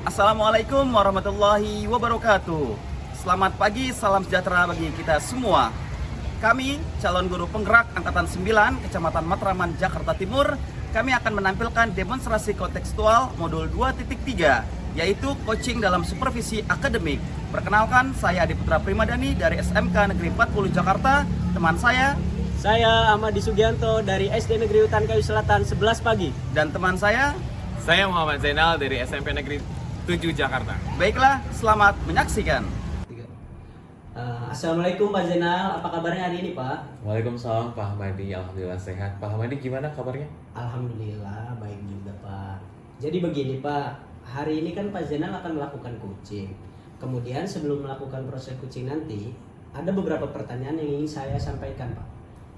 Assalamualaikum warahmatullahi wabarakatuh. Selamat pagi, salam sejahtera bagi kita semua. Kami, calon guru penggerak Angkatan 9, Kecamatan Matraman, Jakarta Timur, kami akan menampilkan demonstrasi kontekstual modul 2.3, yaitu coaching dalam supervisi akademik. Perkenalkan, saya Adi Putra Primadani dari SMK Negeri 40 Jakarta. Teman saya Ahmadi Sugianto dari SD Negeri Hutan Kayu Selatan 11 pagi. dan teman saya. Saya Muhammad Zainal dari SMP Negeri 7 Jakarta. Baiklah, selamat menyaksikan. Assalamualaikum Pak Zainal, apa kabarnya hari ini Pak? Waalaikumsalam Pak Ahmadi, alhamdulillah sehat. Pak Ahmadi gimana kabarnya? Alhamdulillah baik juga Pak. Jadi begini Pak, hari ini kan Pak Zainal akan melakukan coaching. Kemudian sebelum melakukan proses coaching nanti, ada beberapa pertanyaan yang ingin saya sampaikan Pak.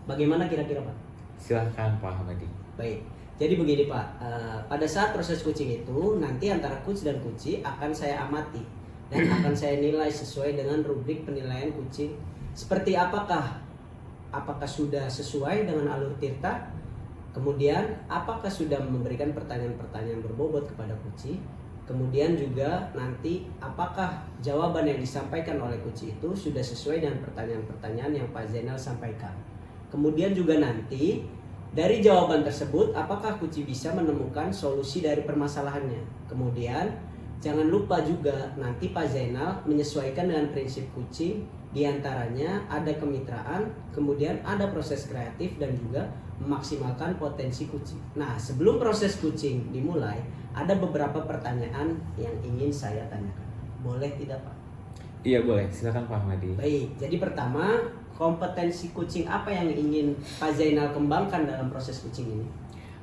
Bagaimana kira-kira Pak? Silahkan Pak Ahmadi. Baik, jadi begini Pak, pada saat proses coaching itu nanti antara coach dan coachee akan saya amati dan akan saya nilai sesuai dengan rubrik penilaian coaching. Seperti apakah sudah sesuai dengan alur tirta, kemudian apakah sudah memberikan pertanyaan-pertanyaan berbobot kepada coachee, kemudian juga nanti apakah jawaban yang disampaikan oleh coachee itu sudah sesuai dengan pertanyaan-pertanyaan yang Pak Zainal sampaikan. Kemudian juga nanti dari jawaban tersebut, apakah coachee bisa menemukan solusi dari permasalahannya. Kemudian jangan lupa juga nanti Pak Zainal menyesuaikan dengan prinsip coaching. Di antaranya ada kemitraan, kemudian ada proses kreatif dan juga memaksimalkan potensi coaching. Nah, sebelum proses coaching dimulai, ada beberapa pertanyaan yang ingin saya tanyakan. Boleh tidak Pak? Iya boleh, silakan Pak Ahmadi. Baik, jadi pertama, kompetensi coaching apa yang ingin Pak Zainal kembangkan dalam proses coaching ini?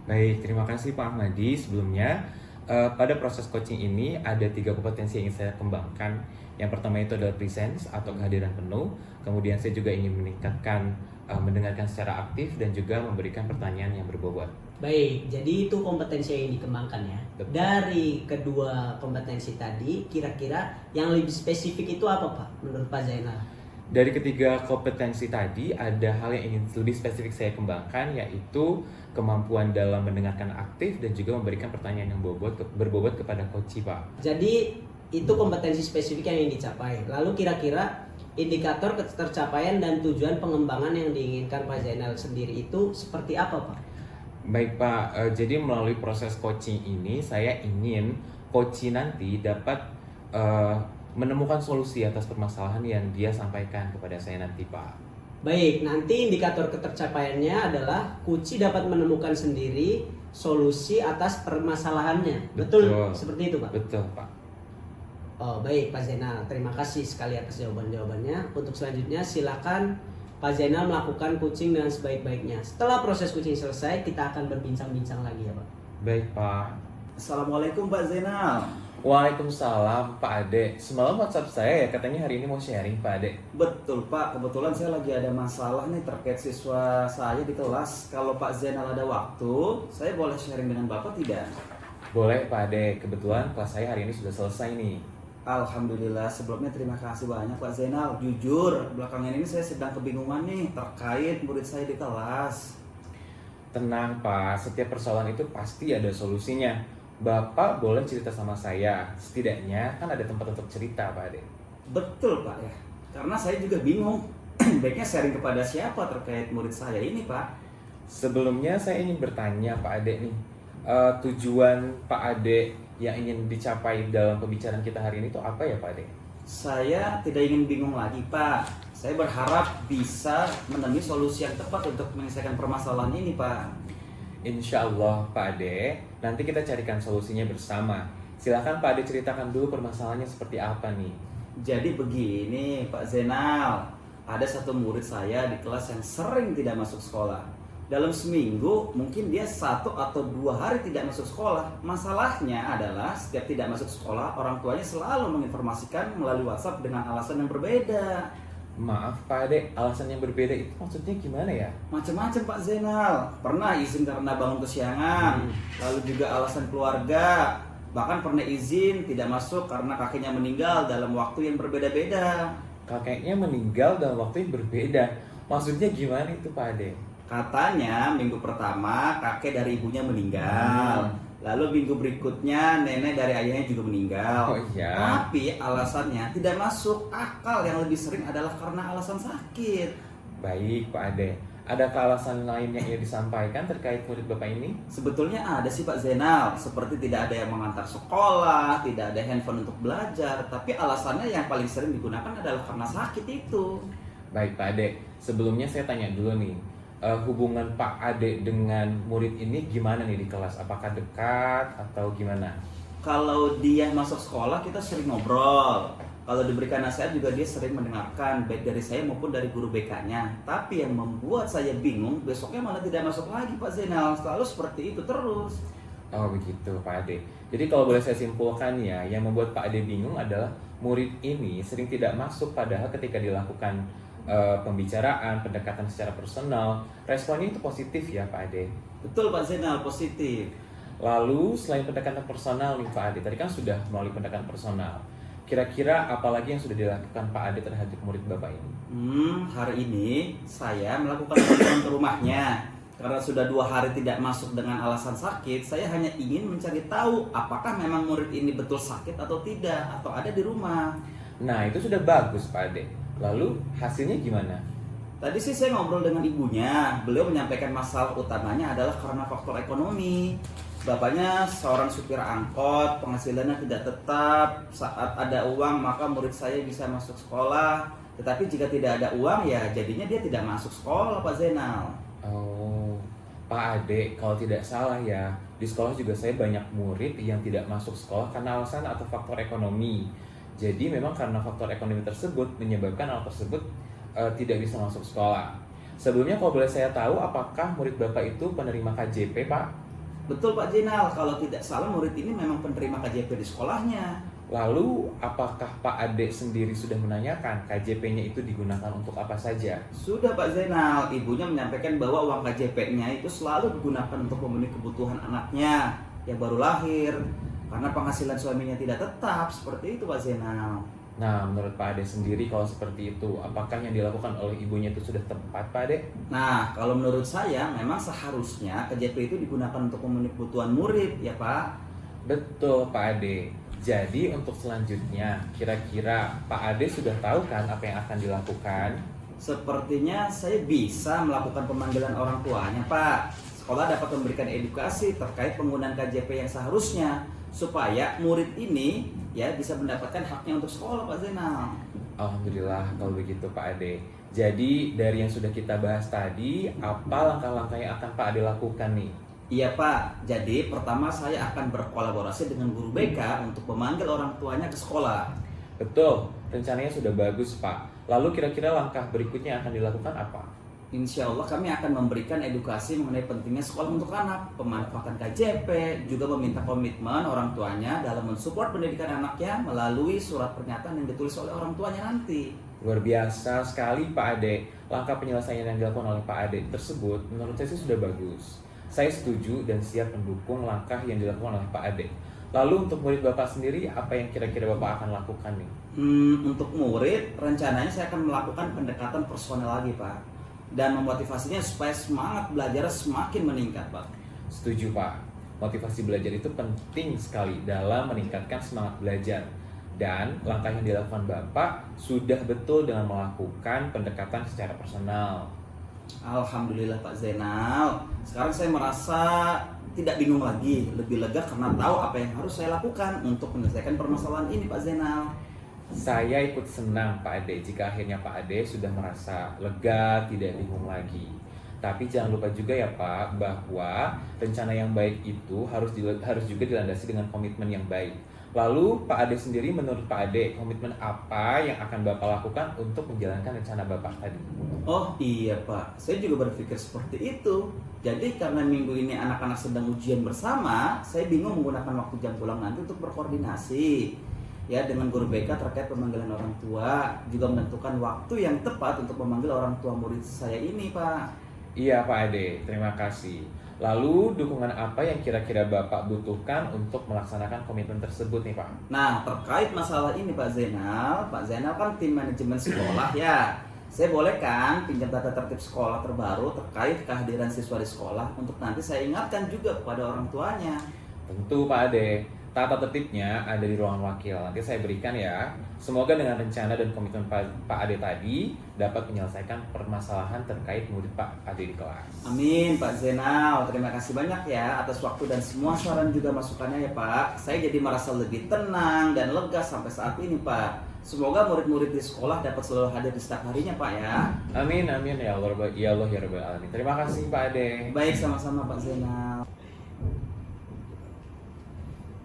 Baik, terima kasih Pak Ahmadi. Sebelumnya, pada proses coaching ini ada 3 kompetensi yang ingin saya kembangkan. Yang pertama itu adalah presence atau kehadiran penuh. Kemudian saya juga ingin meningkatkan mendengarkan secara aktif dan juga memberikan pertanyaan yang berbobot. Baik, jadi itu kompetensi yang dikembangkan ya. Betul. Dari kedua kompetensi tadi, kira-kira yang lebih spesifik itu apa Pak menurut Pak Zainal? Dari ketiga kompetensi tadi ada hal yang ingin lebih spesifik saya kembangkan, yaitu kemampuan dalam mendengarkan aktif dan juga memberikan pertanyaan yang berbobot kepada coachee Pak. Jadi itu kompetensi spesifik yang ingin dicapai. Lalu kira-kira indikator ketercapaian dan tujuan pengembangan yang diinginkan Pak Zainal sendiri itu seperti apa Pak? Baik Pak, jadi melalui proses coaching ini saya ingin coachee nanti dapat menemukan solusi atas permasalahan yang dia sampaikan kepada saya nanti Pak. Baik, nanti indikator ketercapaiannya adalah coachee dapat menemukan sendiri solusi atas permasalahannya. Betul seperti itu Pak? Betul Pak. Oh baik Pak Zainal, terima kasih sekali atas jawabannya. Untuk selanjutnya silakan Pak Zainal melakukan coaching dengan sebaik-baiknya. Setelah proses coaching selesai, kita akan berbincang-bincang lagi ya Pak. Baik Pak. Assalamualaikum Pak Zainal. Waalaikumsalam Pak Ade. Semalam WhatsApp saya ya, katanya hari ini mau sharing Pak Ade. Betul Pak, kebetulan saya lagi ada masalah nih terkait siswa saya di kelas. Kalau Pak Zainal ada waktu, saya boleh sharing dengan Bapak tidak? Boleh Pak Ade, kebetulan kelas saya hari ini sudah selesai nih. Alhamdulillah, sebelumnya terima kasih banyak Pak Zainal. Jujur, belakangan ini saya sedang kebingungan nih terkait murid saya di kelas. Tenang Pak, setiap persoalan itu pasti ada solusinya. Bapak boleh cerita sama saya, setidaknya kan ada tempat untuk cerita Pak Ade. Betul Pak ya, karena saya juga bingung. Baiknya sharing kepada siapa terkait murid saya ini Pak? Sebelumnya saya ingin bertanya Pak Ade nih, tujuan Pak Ade yang ingin dicapai dalam pembicaraan kita hari ini itu apa ya Pak Ade? Saya tidak ingin bingung lagi Pak. Saya berharap bisa menemui solusi yang tepat untuk menyelesaikan permasalahan ini Pak. Insya Allah Pak Ade, nanti kita carikan solusinya bersama. Silahkan Pak Ade ceritakan dulu permasalahannya seperti apa nih. Jadi begini Pak Zainal, ada satu murid saya di kelas yang sering tidak masuk sekolah. Dalam seminggu mungkin dia 1 atau 2 hari tidak masuk sekolah. Masalahnya adalah setiap tidak masuk sekolah, orang tuanya selalu menginformasikan melalui WhatsApp dengan alasan yang berbeda. Maaf Pak Ade, alasan yang berbeda itu maksudnya gimana ya? Macam-macam Pak Zainal. Pernah izin karena bangun kesiangan, lalu juga alasan keluarga. Bahkan pernah izin tidak masuk karena kakeknya meninggal dalam waktu yang berbeda-beda. Kakeknya meninggal dalam waktu yang berbeda. Maksudnya gimana itu Pak Ade? Katanya minggu pertama kakek dari ibunya meninggal. Lalu minggu berikutnya nenek dari ayahnya juga meninggal. Oh iya. Tapi alasannya tidak masuk akal, yang lebih sering adalah karena alasan sakit. Baik Pak Ade, adakah alasan lain yang ingin disampaikan terkait murid Bapak ini? Sebetulnya ada sih Pak Zainal, seperti tidak ada yang mengantar sekolah, tidak ada handphone untuk belajar, tapi alasannya yang paling sering digunakan adalah karena sakit itu. Baik Pak Ade, sebelumnya saya tanya dulu nih, hubungan Pak Ade dengan murid ini gimana nih di kelas? Apakah dekat atau gimana? Kalau dia masuk sekolah kita sering ngobrol. Kalau diberikan nasihat juga dia sering mendengarkan, baik dari saya maupun dari guru BK-nya. Tapi yang membuat saya bingung, besoknya malah tidak masuk lagi Pak Zainal. Selalu seperti itu terus. Oh begitu Pak Ade. Jadi kalau boleh saya simpulkan ya, yang membuat Pak Ade bingung adalah murid ini sering tidak masuk, padahal ketika dilakukan pembicaraan, pendekatan secara personal, responnya itu positif ya Pak Ade. Betul Pak Zainal, positif. Lalu selain pendekatan personal nih Pak Ade, tadi kan sudah melalui pendekatan personal. Kira-kira apalagi yang sudah dilakukan Pak Ade terhadap murid Bapak ini? Hari ini saya melakukan kunjungan ke rumahnya. Karena sudah 2 hari tidak masuk dengan alasan sakit, saya hanya ingin mencari tahu apakah memang murid ini betul sakit atau tidak, atau ada di rumah. Nah itu sudah bagus Pak Ade. Lalu hasilnya gimana? Tadi sih saya ngobrol dengan ibunya. Beliau menyampaikan masalah utamanya adalah karena faktor ekonomi. Bapaknya seorang supir angkot, penghasilannya tidak tetap. Saat ada uang maka murid saya bisa masuk sekolah. Tetapi jika tidak ada uang ya jadinya dia tidak masuk sekolah Pak Zainal. Oh, Pak Ade, kalau tidak salah ya, di sekolah juga saya banyak murid yang tidak masuk sekolah karena alasan atau faktor ekonomi. Jadi memang karena faktor ekonomi tersebut menyebabkan anak tersebut tidak bisa masuk sekolah. Sebelumnya kalau boleh saya tahu, apakah murid Bapak itu penerima KJP Pak? Betul Pak Zainal, kalau tidak salah murid ini memang penerima KJP di sekolahnya. Lalu apakah Pak Ade sendiri sudah menanyakan KJP-nya itu digunakan untuk apa saja? Sudah Pak Zainal, ibunya menyampaikan bahwa uang KJP-nya itu selalu digunakan untuk memenuhi kebutuhan anaknya yang baru lahir. Karena penghasilan suaminya tidak tetap, seperti itu Pak Zainal. Nah, menurut Pak Ade sendiri kalau seperti itu, apakah yang dilakukan oleh ibunya itu sudah tepat Pak Ade? Nah, kalau menurut saya memang seharusnya KJP itu digunakan untuk memenuhi kebutuhan murid, ya Pak. Betul Pak Ade. Jadi untuk selanjutnya, kira-kira Pak Ade sudah tahu kan apa yang akan dilakukan? Sepertinya saya bisa melakukan pemanggilan orang tuanya Pak. Sekolah dapat memberikan edukasi terkait penggunaan KJP yang seharusnya, supaya murid ini ya bisa mendapatkan haknya untuk sekolah Pak Zainal. Alhamdulillah kalau begitu Pak Ade. Jadi dari yang sudah kita bahas tadi, apa langkah-langkah yang akan Pak Ade lakukan nih? Iya Pak, jadi pertama saya akan berkolaborasi dengan guru BK untuk memanggil orang tuanya ke sekolah. Betul, rencananya sudah bagus Pak. Lalu kira-kira langkah berikutnya akan dilakukan apa? Insya Allah kami akan memberikan edukasi mengenai pentingnya sekolah untuk anak, pemanfaatan KJP, juga meminta komitmen orang tuanya dalam mensupport pendidikan anaknya melalui surat pernyataan yang ditulis oleh orang tuanya nanti. Luar biasa sekali Pak Ade. Langkah penyelesaian yang dilakukan oleh Pak Ade tersebut menurut saya sih sudah bagus. Saya setuju dan siap mendukung langkah yang dilakukan oleh Pak Ade. Lalu untuk murid Bapak sendiri, apa yang kira-kira Bapak akan lakukan nih? Untuk murid, rencananya saya akan melakukan pendekatan personal lagi Pak. Dan memotivasinya supaya semangat belajar semakin meningkat Pak. Setuju Pak. Motivasi belajar itu penting sekali dalam meningkatkan semangat belajar. Dan langkah yang dilakukan Bapak sudah betul dengan melakukan pendekatan secara personal. Alhamdulillah Pak Zainal. Sekarang saya merasa tidak bingung lagi, lebih lega karena tahu apa yang harus saya lakukan untuk menyelesaikan permasalahan ini Pak Zainal. Saya ikut senang Pak Ade jika akhirnya Pak Ade sudah merasa lega, tidak bingung lagi. Tapi jangan lupa juga ya Pak, bahwa rencana yang baik itu harus juga dilandasi dengan komitmen yang baik. Lalu Pak Ade sendiri, menurut Pak Ade, komitmen apa yang akan Bapak lakukan untuk menjalankan rencana Bapak tadi? Oh iya Pak, saya juga berpikir seperti itu. Jadi karena minggu ini anak-anak sedang ujian bersama, saya bingung menggunakan waktu jam pulang nanti untuk berkoordinasi ya dengan guru BK terkait pemanggilan orang tua, juga menentukan waktu yang tepat untuk memanggil orang tua murid saya ini Pak. Iya Pak Ade, terima kasih. Lalu dukungan apa yang kira-kira Bapak butuhkan untuk melaksanakan komitmen tersebut nih Pak? Nah terkait masalah ini Pak Zainal kan tim manajemen sekolah ya. Saya boleh kan pinjam tata tertib sekolah terbaru terkait kehadiran siswa di sekolah untuk nanti saya ingatkan juga kepada orang tuanya. Tentu Pak Ade, tata tertibnya ada di ruangan wakil. Nanti saya berikan ya. Semoga dengan rencana dan komitmen Pak Ade tadi dapat menyelesaikan permasalahan terkait murid Pak Ade di kelas. Amin Pak Zainal, terima kasih banyak ya atas waktu dan semua saran juga masukannya ya Pak. Saya jadi merasa lebih tenang dan lega sampai saat ini Pak. Semoga murid-murid di sekolah dapat selalu hadir di setiap harinya Pak ya. Amin amin ya Allah ya Rabbal alamin. Terima kasih Pak Ade. Baik, sama-sama Pak Zainal.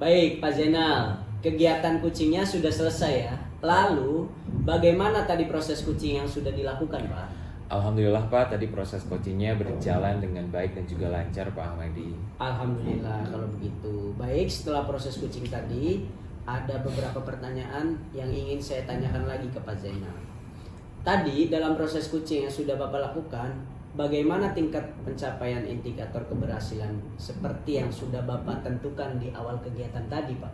Baik Pak Zainal, kegiatan kucingnya sudah selesai ya. Lalu bagaimana tadi proses kucing yang sudah dilakukan Pak? Alhamdulillah Pak, tadi proses coachingnya berjalan dengan baik dan juga lancar Pak Ahmadi. Alhamdulillah kalau begitu. Baik, setelah proses kucing tadi, ada beberapa pertanyaan yang ingin saya tanyakan lagi ke Pak Zainal. Tadi dalam proses kucing yang sudah Bapak lakukan, bagaimana tingkat pencapaian indikator keberhasilan seperti yang sudah Bapak tentukan di awal kegiatan tadi Pak?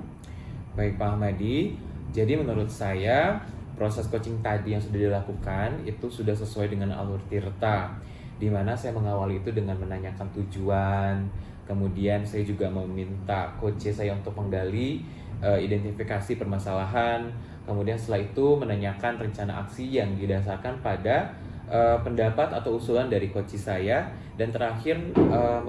Baik Pak Ahmadi, jadi menurut saya proses coaching tadi yang sudah dilakukan itu sudah sesuai dengan alur Tirta, di mana saya mengawali itu dengan menanyakan tujuan, kemudian saya juga meminta coach saya untuk menggali identifikasi permasalahan, kemudian setelah itu menanyakan rencana aksi yang didasarkan pada pendapat atau usulan dari coach saya, dan terakhir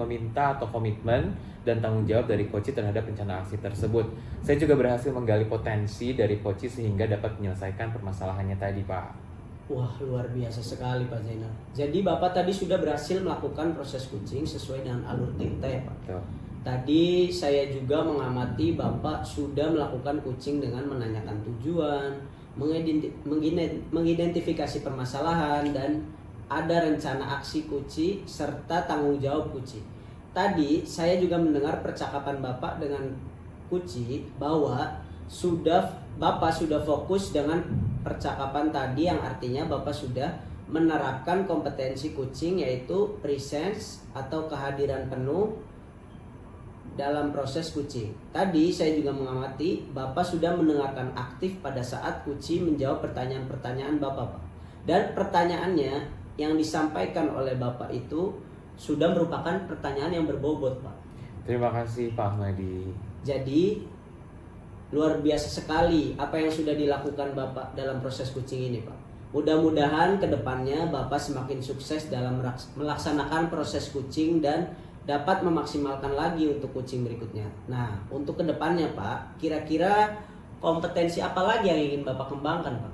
meminta atau komitmen dan tanggung jawab dari coach terhadap rencana aksi tersebut. Saya juga berhasil menggali potensi dari coach sehingga dapat menyelesaikan permasalahannya tadi Pak. Wah, luar biasa sekali Pak Zainal. Jadi Bapak tadi sudah berhasil melakukan proses kucing sesuai dengan alur Tirta ya Pak? Betul. Tadi saya juga mengamati Bapak sudah melakukan kucing dengan menanyakan tujuan, mengidentifikasi permasalahan, dan ada rencana aksi kucing serta tanggung jawab kucing. Tadi saya juga mendengar percakapan Bapak dengan kucing bahwa Bapak sudah fokus dengan percakapan tadi, yang artinya Bapak sudah menerapkan kompetensi kucing, yaitu presence atau kehadiran penuh dalam proses kucing. Tadi saya juga mengamati Bapak sudah mendengarkan aktif pada saat kucing menjawab pertanyaan-pertanyaan Bapak, Pak. Dan pertanyaannya yang disampaikan oleh Bapak itu sudah merupakan pertanyaan yang berbobot, Pak. Terima kasih Pak Ahmadi. Jadi luar biasa sekali apa yang sudah dilakukan Bapak dalam proses kucing ini, Pak. Mudah-mudahan kedepannya Bapak semakin sukses dalam melaksanakan proses kucing dan dapat memaksimalkan lagi untuk kucing berikutnya. Nah, untuk kedepannya Pak, kira-kira kompetensi apa lagi yang ingin Bapak kembangkan, Pak?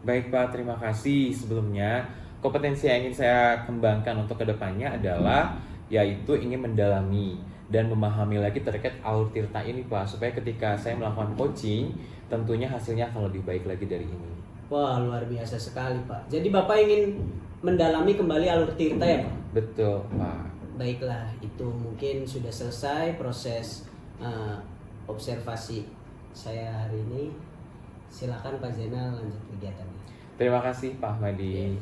Baik Pak, terima kasih. Sebelumnya, kompetensi yang ingin saya kembangkan untuk kedepannya adalah yaitu ingin mendalami dan memahami lagi terkait alur Tirta ini Pak, supaya ketika saya melakukan coaching, tentunya hasilnya akan lebih baik lagi dari ini. Wah, luar biasa sekali Pak. Jadi Bapak ingin mendalami kembali alur Tirta ya Pak? Betul Pak. Baiklah, itu mungkin sudah selesai proses observasi saya hari ini. Silakan Pak Zainal lanjut kegiatannya. Terima kasih Pak Ahmadi.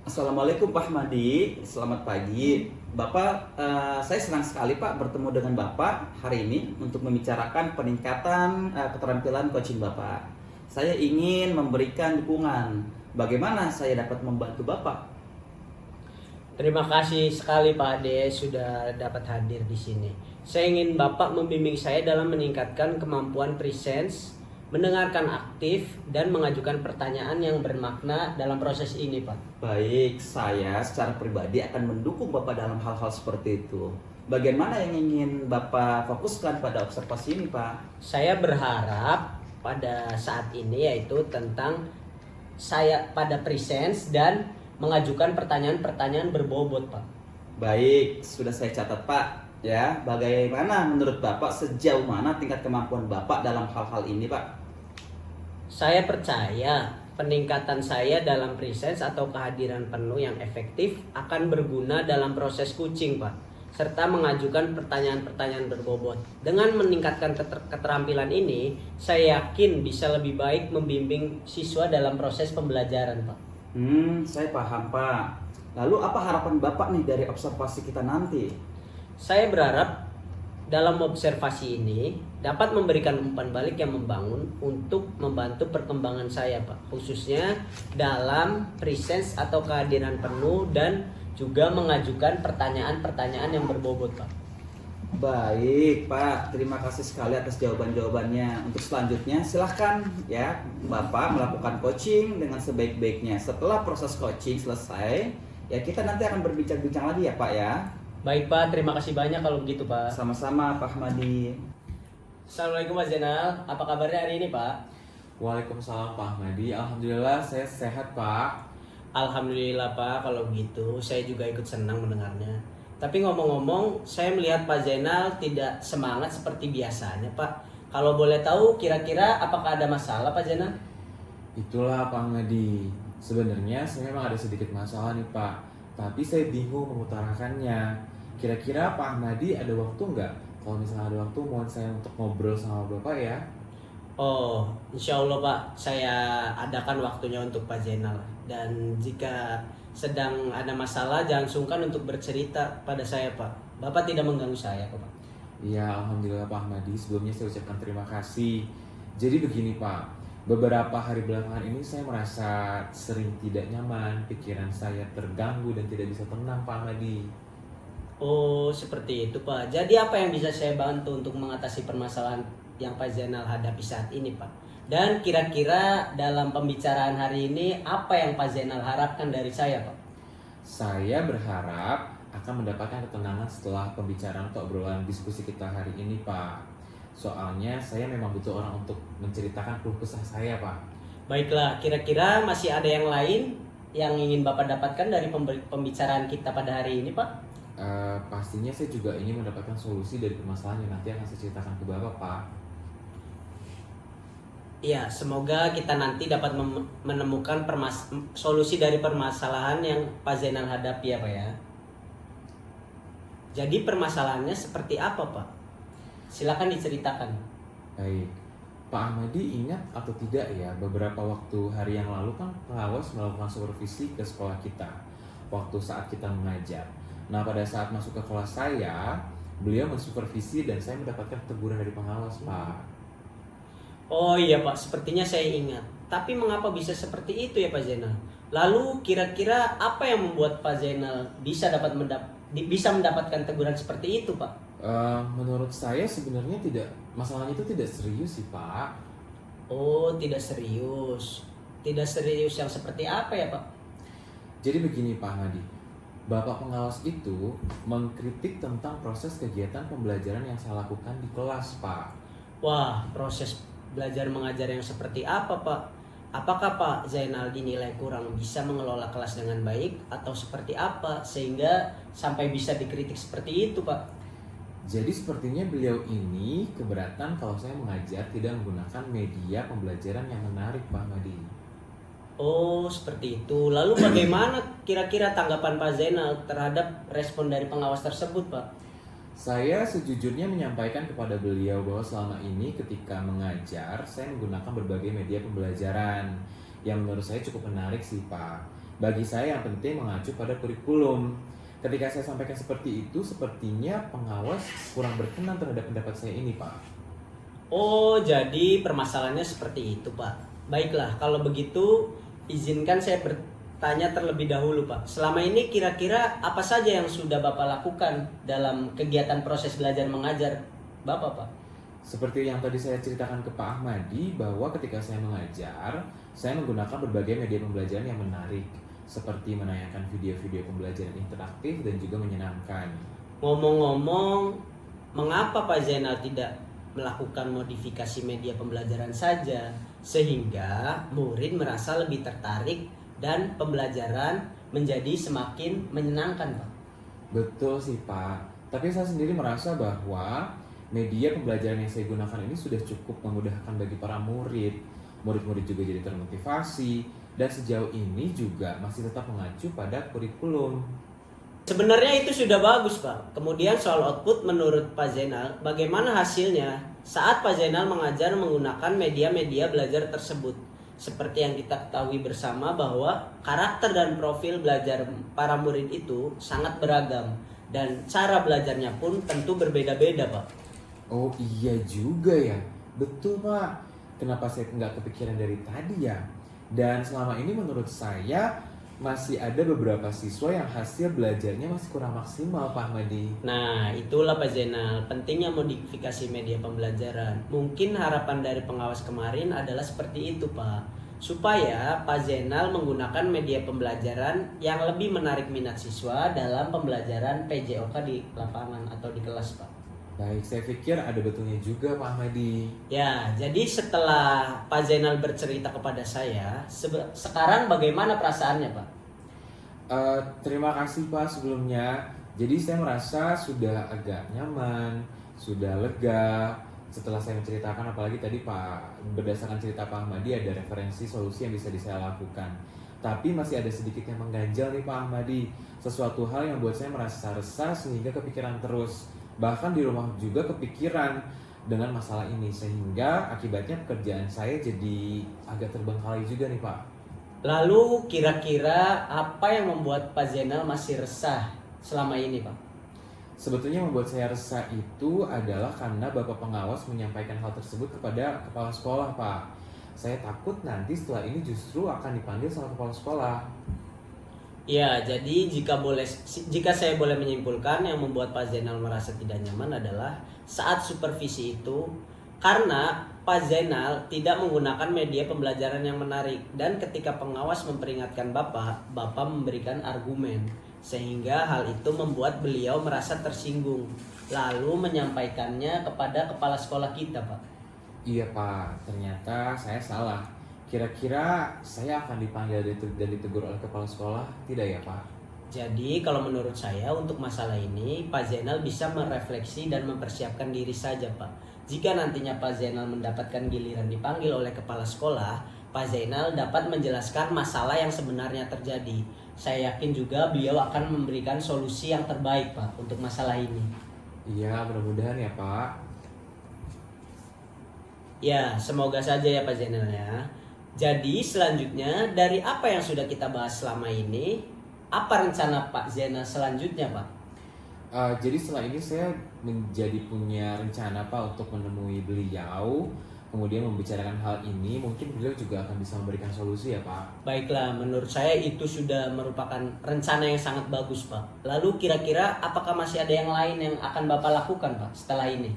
Assalamualaikum Pak Ahmadi, selamat pagi. Bapak, saya senang sekali Pak bertemu dengan Bapak hari ini untuk membicarakan peningkatan keterampilan coaching Bapak. Saya ingin memberikan dukungan. Bagaimana saya dapat membantu Bapak? Terima kasih sekali Pak Ade sudah dapat hadir di sini. Saya ingin Bapak membimbing saya dalam meningkatkan kemampuan presence, mendengarkan aktif, dan mengajukan pertanyaan yang bermakna dalam proses ini, Pak. Baik, saya secara pribadi akan mendukung Bapak dalam hal-hal seperti itu. Bagaimana yang ingin Bapak fokuskan pada observasi ini, Pak? Saya berharap pada saat ini yaitu tentang saya pada presence dan mengajukan pertanyaan-pertanyaan berbobot, Pak. Baik, sudah saya catat, Pak. Ya, bagaimana menurut Bapak, sejauh mana tingkat kemampuan Bapak dalam hal-hal ini, Pak? Saya percaya peningkatan saya dalam presence atau kehadiran penuh yang efektif akan berguna dalam proses coaching, Pak, serta mengajukan pertanyaan-pertanyaan berbobot. Dengan meningkatkan keterampilan ini, saya yakin bisa lebih baik membimbing siswa dalam proses pembelajaran, Pak. Saya paham, Pak. Lalu apa harapan Bapak nih dari observasi kita nanti? Saya berharap dalam observasi ini dapat memberikan umpan balik yang membangun untuk membantu perkembangan saya, Pak, khususnya dalam presence atau kehadiran penuh dan juga mengajukan pertanyaan-pertanyaan yang berbobot, Pak. Baik, Pak. Terima kasih sekali atas jawaban-jawabannya. Untuk selanjutnya, silahkan ya Bapak melakukan coaching dengan sebaik-baiknya. Setelah proses coaching selesai, ya kita nanti akan berbincang-bincang lagi ya Pak ya. Baik Pak, terima kasih banyak kalau begitu Pak. Sama-sama Pak Ahmadi. Assalamualaikum Mas Zainal, apa kabarnya hari ini Pak? Waalaikumsalam Pak Ahmadi. Alhamdulillah saya sehat Pak. Alhamdulillah Pak, kalau begitu saya juga ikut senang mendengarnya. Tapi ngomong-ngomong, saya melihat Pak Zainal tidak semangat seperti biasanya Pak. Kalau boleh tahu kira-kira apakah ada masalah Pak Zainal? Itulah Pak Ahmadi. Sebenarnya saya memang ada sedikit masalah nih Pak. Tapi saya bingung mengutarakannya. Kira-kira Pak Ahmadi ada waktu nggak? Kalau misalnya ada waktu, mohon saya untuk ngobrol sama Bapak ya. Oh, insya Allah Pak, saya adakan waktunya untuk Pak Zainal. Dan jika sedang ada masalah, jangan sungkan untuk bercerita pada saya Pak. Bapak tidak mengganggu saya kok Pak. Iya, Alhamdulillah Pak Ahmadi. Sebelumnya saya ucapkan terima kasih. Jadi begini Pak, beberapa hari belakangan ini saya merasa sering tidak nyaman, pikiran saya terganggu dan tidak bisa tenang Pak Ahmadi. Oh, seperti itu Pak. Jadi apa yang bisa saya bantu untuk mengatasi permasalahan yang Pak Zainal hadapi saat ini Pak? Dan kira-kira dalam pembicaraan hari ini apa yang Pak Zainal harapkan dari saya Pak? Saya berharap akan mendapatkan ketenangan setelah pembicaraan atau obrolan diskusi kita hari ini Pak. Soalnya saya memang butuh orang untuk menceritakan keluh kesah saya Pak. Baiklah, kira-kira masih ada yang lain yang ingin Bapak dapatkan dari pembicaraan kita pada hari ini Pak? Pastinya saya juga ingin mendapatkan solusi dari permasalahan yang nanti akan saya ceritakan ke Bapak Pak. Iya, semoga kita nanti dapat menemukan solusi dari permasalahan yang Pak Zainal hadapi ya Pak ya. Jadi permasalahannya seperti apa Pak? Silakan diceritakan. Baik, Pak Ahmadi ingat atau tidak ya, beberapa waktu hari yang lalu kan pengawas melakukan supervisi ke sekolah kita waktu saat kita mengajar. Nah, pada saat masuk ke kelas saya, beliau mensupervisi dan saya mendapatkan teguran dari pengawas Pak. Oh iya Pak, sepertinya saya ingat. Tapi mengapa bisa seperti itu ya Pak Zainal? Lalu kira-kira apa yang membuat Pak Zainal bisa mendapatkan teguran seperti itu Pak? Menurut saya sebenarnya masalahnya itu tidak serius sih Pak. Oh, tidak serius. Tidak serius yang seperti apa ya Pak? Jadi begini Pak Ahmadi, Bapak pengawas itu mengkritik tentang proses kegiatan pembelajaran yang saya lakukan di kelas Pak. Wah, proses belajar mengajar yang seperti apa Pak? Apakah Pak Zainal dinilai kurang bisa mengelola kelas dengan baik atau seperti apa sehingga sampai bisa dikritik seperti itu Pak? Jadi sepertinya beliau ini keberatan kalau saya mengajar tidak menggunakan media pembelajaran yang menarik Pak Ahmadi. Oh, seperti itu. Lalu bagaimana kira-kira tanggapan Pak Zainal terhadap respon dari pengawas tersebut Pak? Saya sejujurnya menyampaikan kepada beliau bahwa selama ini ketika mengajar saya menggunakan berbagai media pembelajaran yang menurut saya cukup menarik sih Pak. Bagi saya yang penting mengacu pada kurikulum. Ketika saya sampaikan seperti itu, sepertinya pengawas kurang berkenan terhadap pendapat saya ini Pak. Oh, jadi permasalahannya seperti itu Pak. Baiklah, kalau begitu izinkan saya bertanya terlebih dahulu Pak. Selama ini kira-kira apa saja yang sudah Bapak lakukan dalam kegiatan proses belajar mengajar Bapak Pak? Seperti yang tadi saya ceritakan ke Pak Ahmadi, bahwa ketika saya mengajar, saya menggunakan berbagai media pembelajaran yang menarik, seperti menayangkan video-video pembelajaran interaktif dan juga menyenangkan. Ngomong-ngomong, mengapa Pak Zainal tidak melakukan modifikasi media pembelajaran saja sehingga murid merasa lebih tertarik dan pembelajaran menjadi semakin menyenangkan Pak? Betul sih Pak, tapi saya sendiri merasa bahwa media pembelajaran yang saya gunakan ini sudah cukup memudahkan bagi para murid. Murid-murid juga jadi termotivasi dan sejauh ini juga masih tetap mengacu pada kurikulum. Sebenarnya itu sudah bagus Pak. Kemudian soal output menurut Pak Zainal, bagaimana hasilnya saat Pak Zainal mengajar menggunakan media-media belajar tersebut? Seperti yang kita ketahui bersama bahwa karakter dan profil belajar para murid itu sangat beragam dan cara belajarnya pun tentu berbeda-beda Pak. Oh iya juga ya, betul Pak. Kenapa saya nggak kepikiran dari tadi ya? Dan selama ini menurut saya masih ada beberapa siswa yang hasil belajarnya masih kurang maksimal Pak Ahmadi. Nah, itulah Pak Zainal, pentingnya modifikasi media pembelajaran. Mungkin harapan dari pengawas kemarin adalah seperti itu, Pak. Supaya Pak Zainal menggunakan media pembelajaran yang lebih menarik minat siswa dalam pembelajaran PJOK di lapangan atau di kelas, Pak. Baik, saya pikir ada betulnya juga Pak Ahmadi. Ya, jadi setelah Pak Zainal bercerita kepada saya, sekarang bagaimana perasaannya, Pak? Terima kasih Pak sebelumnya. Jadi saya merasa sudah agak nyaman, sudah lega setelah saya menceritakan, apalagi tadi Pak, berdasarkan cerita Pak Ahmadi ada referensi solusi yang bisa saya lakukan. Tapi masih ada sedikit yang mengganjal nih Pak Ahmadi, sesuatu hal yang buat saya merasa resah sehingga kepikiran terus. Bahkan di rumah juga kepikiran dengan masalah ini, sehingga akibatnya pekerjaan saya jadi agak terbengkalai juga nih Pak. Lalu kira-kira apa yang membuat Pak Zainal masih resah selama ini, Pak? Sebetulnya yang membuat saya resah itu adalah karena Bapak Pengawas menyampaikan hal tersebut kepada kepala sekolah Pak. Saya takut nanti setelah ini justru akan dipanggil sama kepala sekolah. Ya, jadi jika saya boleh menyimpulkan, yang membuat Pak Zainal merasa tidak nyaman adalah saat supervisi itu karena Pak Zainal tidak menggunakan media pembelajaran yang menarik, dan ketika pengawas memperingatkan Bapak memberikan argumen sehingga hal itu membuat beliau merasa tersinggung lalu menyampaikannya kepada kepala sekolah kita, Pak. Iya Pak, ternyata saya salah. Kira-kira saya akan dipanggil dan ditegur oleh kepala sekolah, tidak ya Pak? Jadi kalau menurut saya untuk masalah ini Pak Zainal bisa merefleksi dan mempersiapkan diri saja, Pak. Jika nantinya Pak Zainal mendapatkan giliran dipanggil oleh kepala sekolah, Pak Zainal dapat menjelaskan masalah yang sebenarnya terjadi. Saya yakin juga beliau akan memberikan solusi yang terbaik, Pak, untuk masalah ini. Iya, mudah-mudahan ya Pak. Ya, semoga saja ya Pak Zainal ya. Jadi selanjutnya dari apa yang sudah kita bahas selama ini, apa rencana Pak Zainal selanjutnya, Pak? Jadi setelah ini saya menjadi punya rencana Pak untuk menemui beliau, kemudian membicarakan hal ini. Mungkin beliau juga akan bisa memberikan solusi ya Pak. Baiklah, menurut saya itu sudah merupakan rencana yang sangat bagus, Pak. Lalu kira-kira apakah masih ada yang lain yang akan Bapak lakukan, Pak, setelah ini?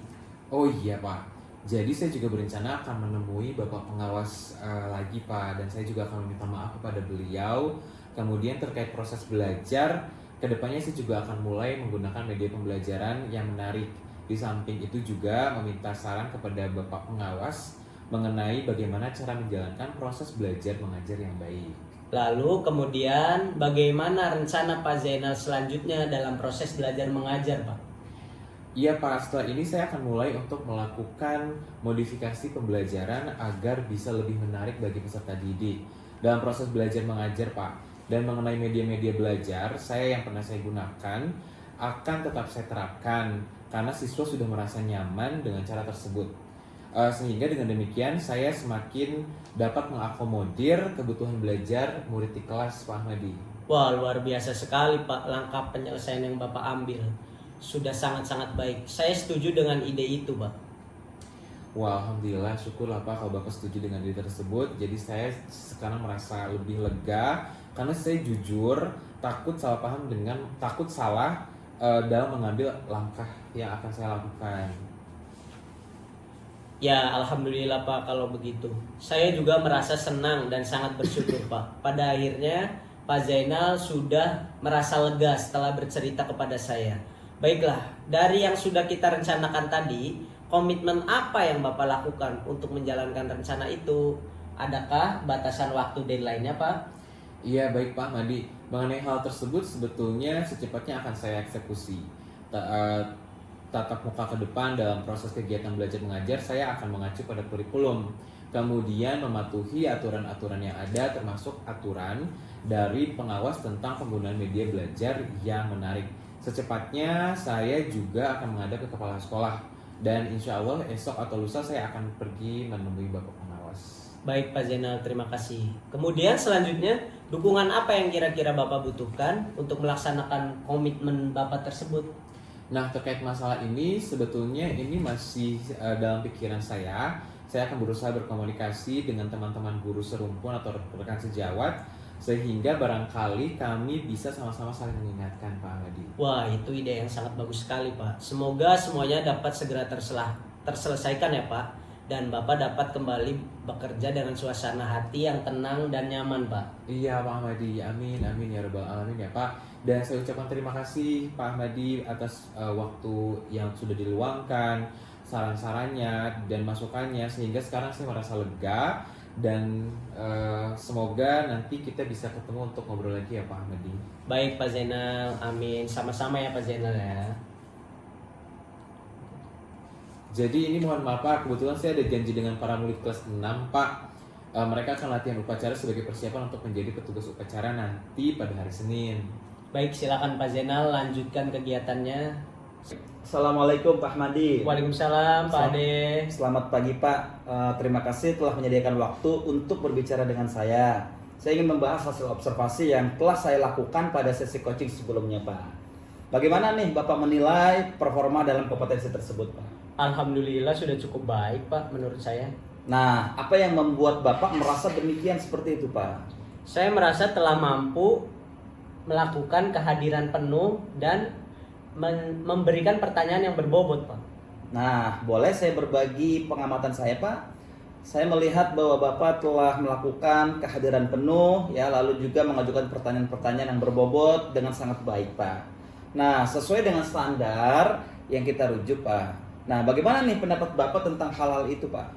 Oh iya Pak. Jadi saya juga berencana akan menemui Bapak Pengawas lagi Pak, dan saya juga akan meminta maaf kepada beliau. Kemudian terkait proses belajar, kedepannya saya juga akan mulai menggunakan media pembelajaran yang menarik. Di samping itu juga meminta saran kepada Bapak Pengawas mengenai bagaimana cara menjalankan proses belajar mengajar yang baik. Lalu kemudian bagaimana rencana Pak Zainal selanjutnya dalam proses belajar mengajar, Pak? Iya Pak, setelah ini saya akan mulai untuk melakukan modifikasi pembelajaran agar bisa lebih menarik bagi peserta didik dalam proses belajar mengajar Pak. Dan mengenai media-media belajar, yang pernah saya gunakan akan tetap saya terapkan karena siswa sudah merasa nyaman dengan cara tersebut. Sehingga dengan demikian saya semakin dapat mengakomodir kebutuhan belajar murid di kelas Pak Ahmadi. Wah, luar biasa sekali Pak langkah penyelesaian yang Bapak ambil. Sudah sangat-sangat baik. Saya setuju dengan ide itu, Pak. Wah, alhamdulillah, syukurlah Pak kalau Bapak setuju dengan ide tersebut. Jadi saya sekarang merasa lebih lega karena saya jujur takut salah dalam mengambil langkah yang akan saya lakukan. Ya, alhamdulillah Pak kalau begitu. Saya juga merasa senang dan sangat bersyukur Pak. Pada akhirnya Pak Zainal sudah merasa lega setelah bercerita kepada saya. Baiklah, dari yang sudah kita rencanakan tadi, komitmen apa yang Bapak lakukan untuk menjalankan rencana itu? Adakah batasan waktu deadline-nya, Pak? Iya, baik Pak Ahmadi. Mengenai hal tersebut sebetulnya secepatnya akan saya eksekusi. Tatap muka ke depan dalam proses kegiatan belajar mengajar, saya akan mengacu pada kurikulum. Kemudian mematuhi aturan-aturan yang ada, termasuk aturan dari pengawas tentang penggunaan media belajar yang menarik. Secepatnya saya juga akan menghadap ke kepala sekolah, dan insya Allah esok atau lusa saya akan pergi menemui Bapak Pengawas. Baik Pak Zainal, terima kasih. Kemudian selanjutnya, dukungan apa yang kira-kira Bapak butuhkan untuk melaksanakan komitmen Bapak tersebut? Nah, terkait masalah ini sebetulnya ini masih dalam pikiran saya. Saya akan berusaha berkomunikasi dengan teman-teman guru serumpun atau rekan sejawat sehingga barangkali kami bisa sama-sama saling mengingatkan Pak Ahmadi. Wah, itu ide yang sangat bagus sekali, Pak. Semoga semuanya dapat segera terselesaikan ya, Pak. Dan Bapak dapat kembali bekerja dengan suasana hati yang tenang dan nyaman, Pak. Iya Pak Ahmadi, amin amin ya rabbal alamin ya Pak. Dan saya ucapkan terima kasih Pak Ahmadi atas waktu yang sudah diluangkan, saran-sarannya dan masukannya, sehingga sekarang saya merasa lega. Dan semoga nanti kita bisa ketemu untuk ngobrol lagi ya Pak Ahmadi. Baik Pak Zainal, amin. Sama-sama ya Pak Zainal ya. Jadi ini mohon maaf Pak, kebetulan saya ada janji dengan para murid kelas 6 Pak. Mereka akan latihan upacara sebagai persiapan untuk menjadi petugas upacara nanti pada hari Senin. Baik, silakan Pak Zainal lanjutkan kegiatannya. Assalamualaikum Pak Ahmadi. Waalaikumsalam Pak Ade. Selamat pagi Pak. Terima kasih telah menyediakan waktu untuk berbicara dengan saya. Saya ingin membahas hasil observasi yang telah saya lakukan pada sesi coaching sebelumnya Pak. Bagaimana nih Bapak menilai performa dalam kompetensi tersebut Pak? Alhamdulillah sudah cukup baik Pak menurut saya. Nah, apa yang membuat Bapak merasa demikian seperti itu Pak? Saya merasa telah mampu melakukan kehadiran penuh dan memberikan pertanyaan yang berbobot Pak. Nah, boleh saya berbagi pengamatan saya Pak? Saya melihat bahwa Bapak telah melakukan kehadiran penuh ya, lalu juga mengajukan pertanyaan-pertanyaan yang berbobot dengan sangat baik Pak. Nah, sesuai dengan standar yang kita rujuk Pak. Nah, bagaimana nih pendapat Bapak tentang hal-hal itu Pak?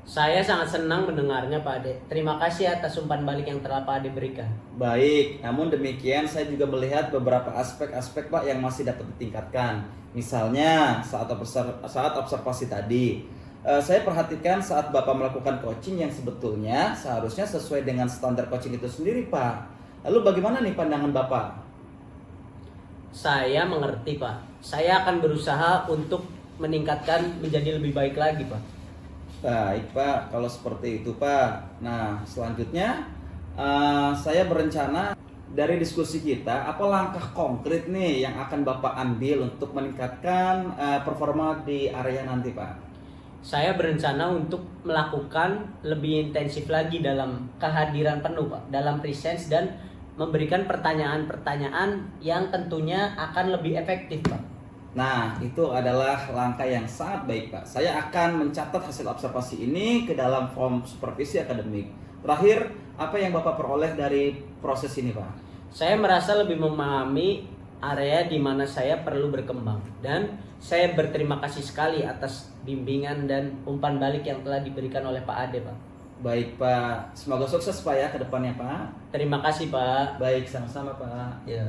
Saya sangat senang mendengarnya Pak Ade. Terima kasih atas umpan balik yang telah Pak Ade berikan. Baik, namun demikian saya juga melihat beberapa aspek-aspek Pak yang masih dapat ditingkatkan. Misalnya saat observasi tadi, saya perhatikan saat Bapak melakukan coaching yang sebetulnya seharusnya sesuai dengan standar coaching itu sendiri Pak. Lalu bagaimana nih pandangan Bapak? Saya mengerti Pak. Saya akan berusaha untuk meningkatkan menjadi lebih baik lagi Pak. Baik Pak, kalau seperti itu Pak. Nah, selanjutnya saya berencana dari diskusi kita, apa langkah konkret nih yang akan Bapak ambil untuk meningkatkan performa di area nanti Pak? Saya berencana untuk melakukan lebih intensif lagi dalam kehadiran penuh Pak, dalam presence dan memberikan pertanyaan-pertanyaan yang tentunya akan lebih efektif Pak. Nah, itu adalah langkah yang sangat baik Pak. Saya akan mencatat hasil observasi ini ke dalam form supervisi akademik. Terakhir, apa yang Bapak peroleh dari proses ini Pak? Saya merasa lebih memahami area di mana saya perlu berkembang. Dan saya berterima kasih sekali atas bimbingan dan umpan balik yang telah diberikan oleh Pak Ade Pak. Baik Pak, semoga sukses Pak ya ke depannya Pak. Terima kasih Pak. Baik, sama-sama Pak. Ya.